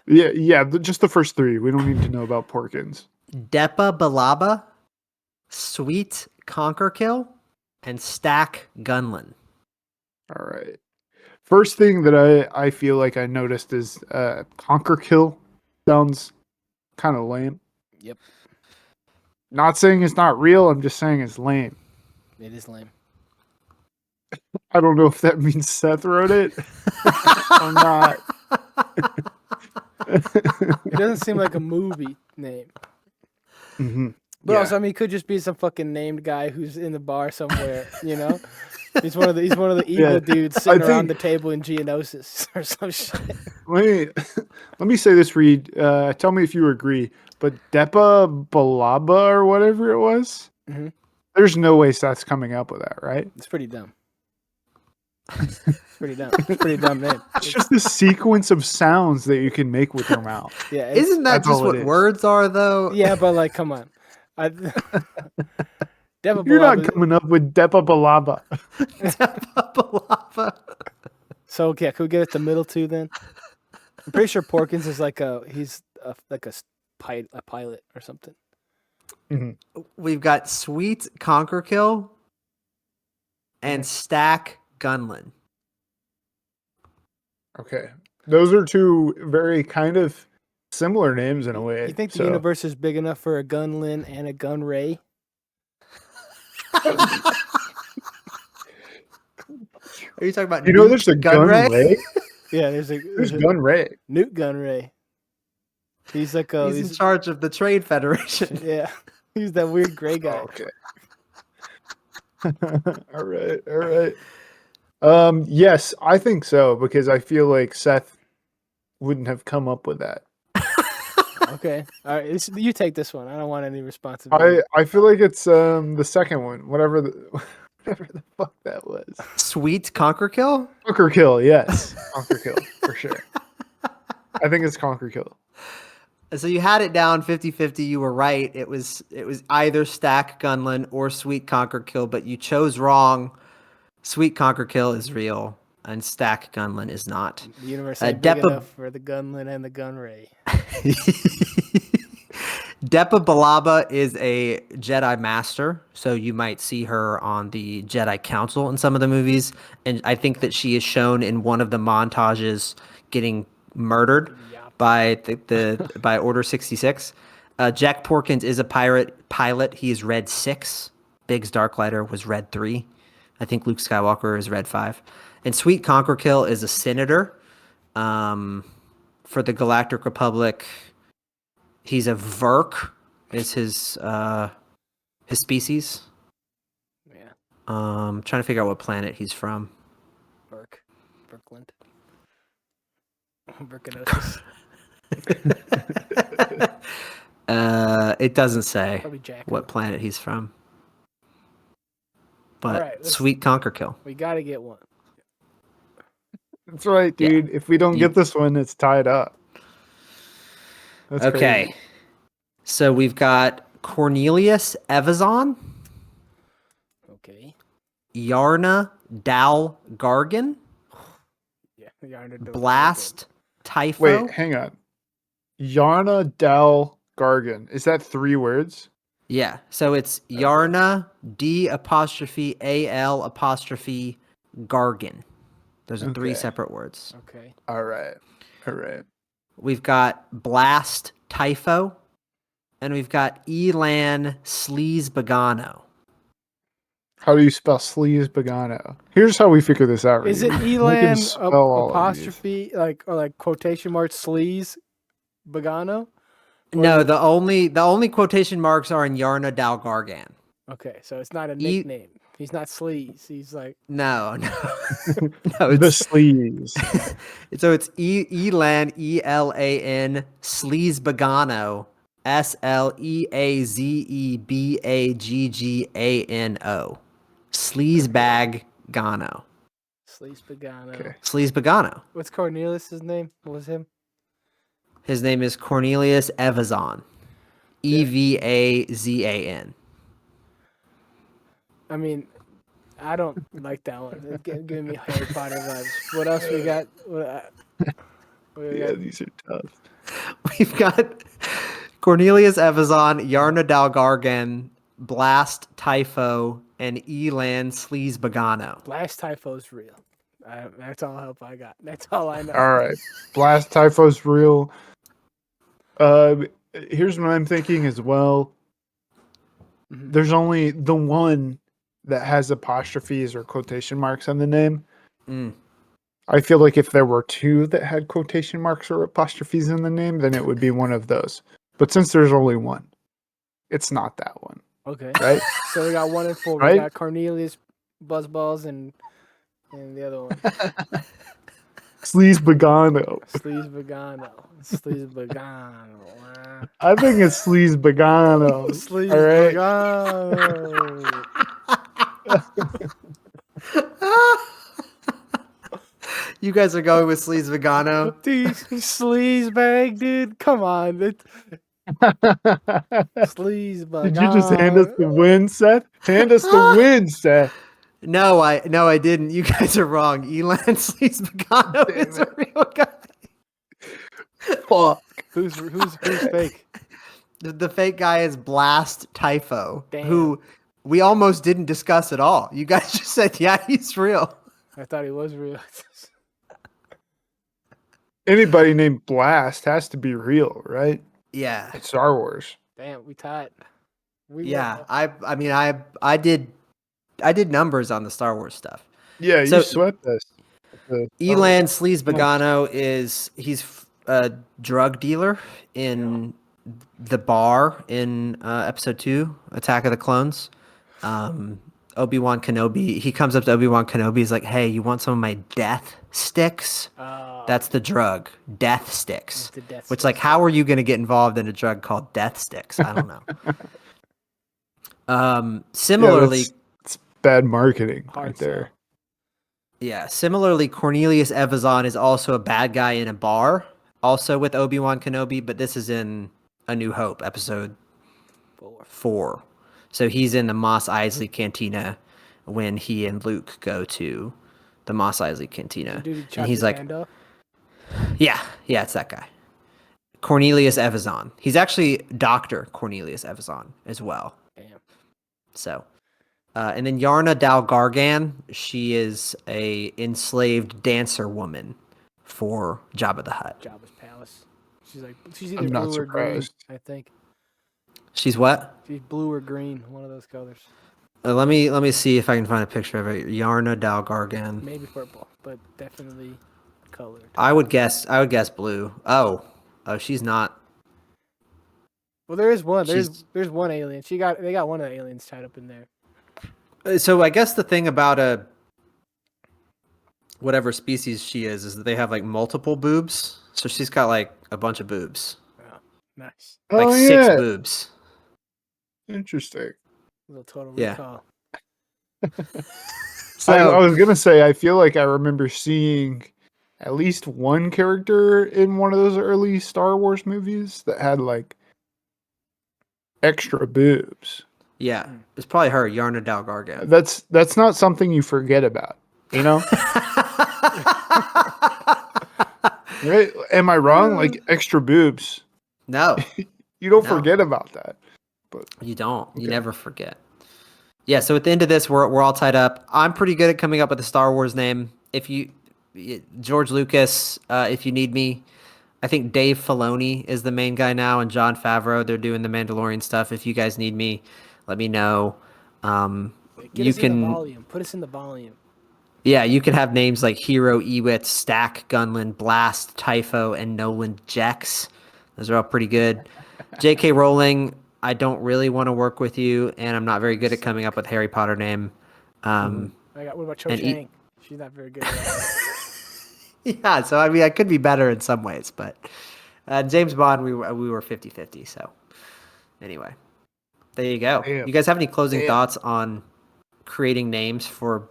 Yeah, just the first 3. We don't need to know about Porkins. Depa Balaba, Sweet Conquerkill, and Stack Gunlin. All right. First thing that I feel like I noticed is Conquer Kill sounds kind of lame. Yep. Not saying it's not real. I'm just saying it's lame. It is lame. I don't know if that means Seth wrote it or not. It doesn't seem like a movie name. Mhm. But Yeah. also, I mean, it could just be some fucking named guy who's in the bar somewhere, you know? He's one of the evil Yeah, dudes sitting around the think- table in Geonosis or some shit. Let me say this, Reed. Tell me if you agree. But Depa Balaba or whatever it was, Mhm. there's no way Seth's coming up with that, right? It's pretty dumb. Pretty dumb. It's a pretty dumb name. It's just a sequence of sounds that you can make with your mouth. Yeah. it's- Isn't that That's just all what it is. words are, though? Yeah, but like, come on. Devil You're not Balaba- coming up with Depa Balaba. Depa Balaba. So yeah, could we get it to middle 2 then? I'm pretty sure Porkins is like a pilot or something. We've got Sweet Conquerkill and Stack Gunlin. Okay. Those are 2 very kind of similar names in a way. You think the so- universe is big enough for a Gunlin and a Gun Ray? Are you talking about You know, there's a Gun Ray. Yeah, there's There's a Gun Ray. Newt Gun Ray. He's like a He's in charge of the Trade Federation. yeah. He's that weird gray guy. Okay. All right. Yes, I think so because I feel like Seth wouldn't have come up with that. Okay. All right. You take this one. I don't want any responsibility. I feel like it's the second one, whatever the fuck that was. Sweet Conquerkill? Conquer Kill, yes. Conquer Kill, for sure. I think it's Conquer Kill. So you had it down 50-50. You were right. It was either Stack Gunlin or Sweet Conquerkill, but you chose wrong. Sweet Conquerkill is real, and Stack Gunlin is not. The universe ain't big Depa- enough for the Gunlin and the Gun Ray. Depa Balaba is a Jedi Master, so you might see her on the Jedi Council in some of the movies, and I think that she is shown in one of the montages getting murdered by by Order 66. Jack Porkins is a pirate pilot. He is Red 6. Biggs Darklighter was Red 3. I think Luke Skywalker is Red 5. And Sweet Conquerkill is a senator for the Galactic Republic. He's a Verk, is his species. Yeah. Trying to figure out what planet he's from. Berkland. Berkinosis. It doesn't say Probably Jakku. what planet he's from. But All right, Sweet Conquerkill. We gotta get one. That's right, dude. If we don't get this one, it's tied up. That's okay. crazy. So we've got Cornelius Evazon. Okay. Yarna Dal Gargan. Yeah, Yarna Dal Blast Typho. Wait, hang on. Yarna Dal Gargan. Is that 3 words? Yeah. So it's Yarna D''Al' Gargan. Those are 3 separate words. Okay. All right. We've got Blast Typho. And we've got Elan Sleazebagano. How do you spell Sleaze Bagano? Here's how we figure this out. Is it Elan apostrophe or like quotation marks sleaze Bagano? No, the only quotation marks are in Yarna Dal Gargan. Okay, so it's not a nickname. He's not sleaze. He's like no, no, the sleaze. So it's Elan Elan Sleazebagano Sleazebaggano. Sleazebag Gano. Sleazebagano. Okay. Sleazebagano. What's Cornelius's name? What was him? His name is Cornelius Evazon. Evazan. I mean, I don't like that one. It's giving me Harry Potter vibes. What else we got? These are tough. We've got Cornelius Evazon, Yarna Dal Gargan, Blast Typho, and Elan Sleazebagano. Blast Typho's real. That's all help I got. That's all I know. All right. Blast Typho's real. Here's what I'm thinking as well. Mm-hmm. There's only the one that has apostrophes or quotation marks on the name. I feel like if there were 2 that had quotation marks or apostrophes in the name, then it would be one of those. But since there's only one, it's not that one. Okay. Right? So we got 1 and 4. Right? We got Cornelius, Buzzballs, and the other one. Sleazebagano. Sleazebagano. I think it's Sleazebagano. Sleazebagano. You guys are going with Sleazebagano? Dude, sleazebag, dude. Come on. Sleazebagano. Did you just hand us the win, Seth? Hand us the win, Seth. No, I didn't. You guys are wrong. Elan Sleazebagano is a real guy. Fuck. Who's fake? The fake guy is Blast Typho, Damn. who we almost didn't discuss at all. You guys just said, yeah, he's real. I thought he was real. Anybody named Blast has to be real, right? Yeah. It's Star Wars. Damn, we tied. I did numbers on the Star Wars stuff. Yeah, So- you swept this. Elan Sleazebagano he's a drug dealer in the bar in episode 2, Attack of the Clones. Obi-Wan Kenobi, he comes up to Obi-Wan Kenobi, he's like, hey, you want some of my death sticks? That's the drug, death sticks. Which, like, how are you going to get involved in a drug called death sticks? I don't know. Similarly, it's bad marketing Hard right there. yeah, similarly, Cornelius Evazon is also a bad guy in a bar, also with Obi-Wan Kenobi, but this is in A New Hope, episode 4. So he's in the Mos Eisley Cantina when he and Luke go to the Mos Eisley Cantina. And he's like, yeah, it's that guy. Cornelius Evazon. He's actually Dr. Cornelius Evazon as well. Damn. So, and then Yarna Dal Gargan, she is a enslaved dancer woman for Jabba the Hutt. Jabba's palace. She's either I'm not blue or green, surprised. I think. She's what? She's blue or green, one of those colors. Let me see if I can find a picture of it. Yarna Dalgargan. Maybe purple, but definitely colored. I would guess blue. Oh, she's not. Well, there is one. There's one alien. They got one of the aliens tied up in there. So I guess the thing about whatever species she is that they have like multiple boobs. So she's got like a bunch of boobs. Oh, nice. Like Oh, 6 yeah. boobs. Interesting. Little total Yeah. recall. So I was gonna say, I feel like I remember seeing at least one character in one of those early Star Wars movies that had like extra boobs. yeah, it's probably her, Yarna Dalgargan. That's not something you forget about, you know? Right? Am I wrong? Like extra boobs. No, You don't No. forget about that. But you don't. You Okay. never forget. Yeah, so at the end of this, we're all tied up. I'm pretty good at coming up with a Star Wars name. George Lucas, if you need me. I think Dave Filoni is the main guy now, and Jon Favreau. They're doing the Mandalorian stuff. If you guys need me, let me know. Get You us in can, the volume. Put us in the volume. yeah, you can have names like Hero, Ewit, Stack, Gunland, Blast, Typho, and Nolan Jex. Those are all pretty good. J.K. Rowling, I don't really want to work with you, and I'm not very good at coming up with Harry Potter name. What about Cho And Chang? She's not very good at that. Yeah, so I mean, I could be better in some ways, but James Bond, we were 50-50. So anyway, there you go. Damn. You guys have any closing Damn. thoughts on creating names for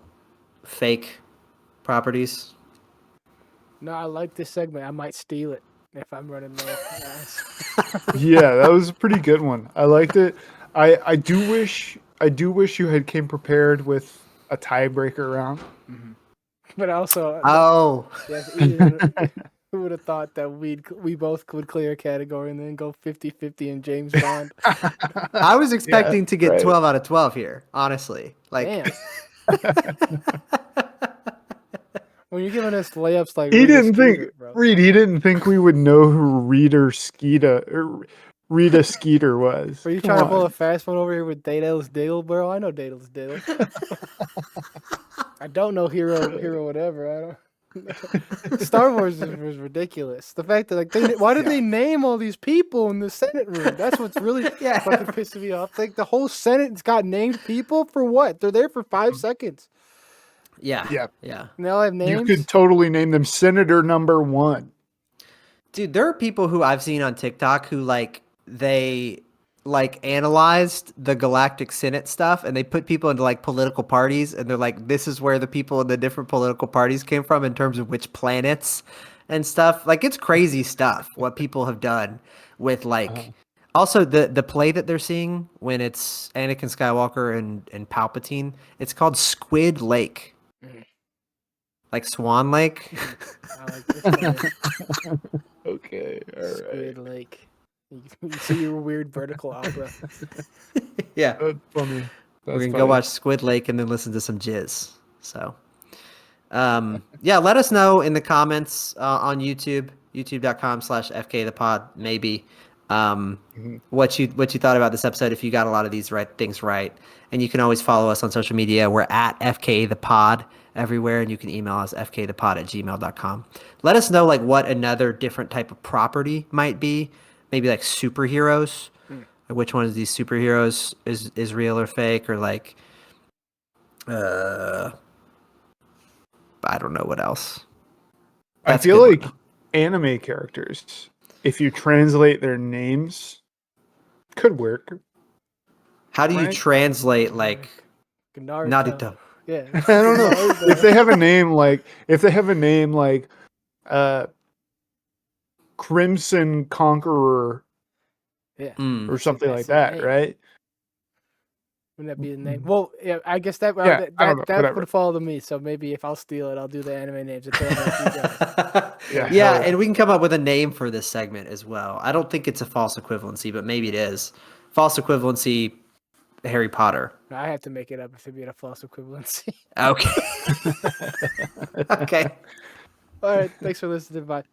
fake properties? No, I like this segment. I might steal it if I'm running low. yeah, that was a pretty good one. I liked it. I do wish you had came prepared with a tiebreaker round. But also, Oh, yes, Ethan, who would have thought that we both would clear a category and then go 50-50 in James Bond? I was expecting to get right. 12 out of 12 here, honestly. Like, Damn. When you're giving us layups like He Rita didn't Skeeter, think bro. Reed. He didn't think we would know who Rita Skeeter was. Are you Come trying to pull on. a fast one over here with Daedalus Diggle, bro? I know Daedalus Diggle. I don't know hero whatever. I don't. Star Wars was ridiculous. The fact that why did they name all these people in the Senate room? That's what's really fucking pissing me off. Like the whole Senate's got named people for what? They're there for 5 seconds. yeah. And they all have names. You could totally name them Senator Number 1. Dude, there are people who I've seen on TikTok who they analyzed the Galactic Senate stuff and they put people into like political parties and they're like, this is where the people in the different political parties came from in terms of which planets and stuff. Like it's crazy stuff what people have done with also the play that they're seeing when it's Anakin Skywalker and Palpatine. It's called Squid Lake. Like Swan Lake. I like this one. Okay, all right. Squid Lake. You see your weird vertical opera. Yeah. That's funny. We're going to go watch Squid Lake and then listen to some jizz. So, yeah, let us know in the comments on YouTube, youtube.com/FKthepod, maybe, what you thought about this episode, if you got a lot of these things right. And you can always follow us on social media. We're at FKthepod everywhere, and you can email us fkthepod@gmail.com. Let us know what another different type of property might be. Maybe like superheroes. Like which one of these superheroes is real or fake, or I don't know what else. I That's feel a like good one. anime characters, if you translate their names, could work. How do you Right. translate Naruto. Naruto? Yeah. I don't know. if they have a name like Crimson Conqueror Yeah. Mm. or something like That's the that, name. right? Wouldn't that be the name? Well, yeah, I guess that Yeah, I don't know, that whatever. would fall to me. So maybe if I'll steal it, I'll do the anime names and throw them at you guys. Yeah, Yeah, hell yeah. and we can come up with a name for this segment as well. I don't think it's a false equivalency, but maybe it is. False equivalency, Harry Potter. No, I have to make it up if it be a false equivalency. Okay. Okay. All right. Thanks for listening. Bye.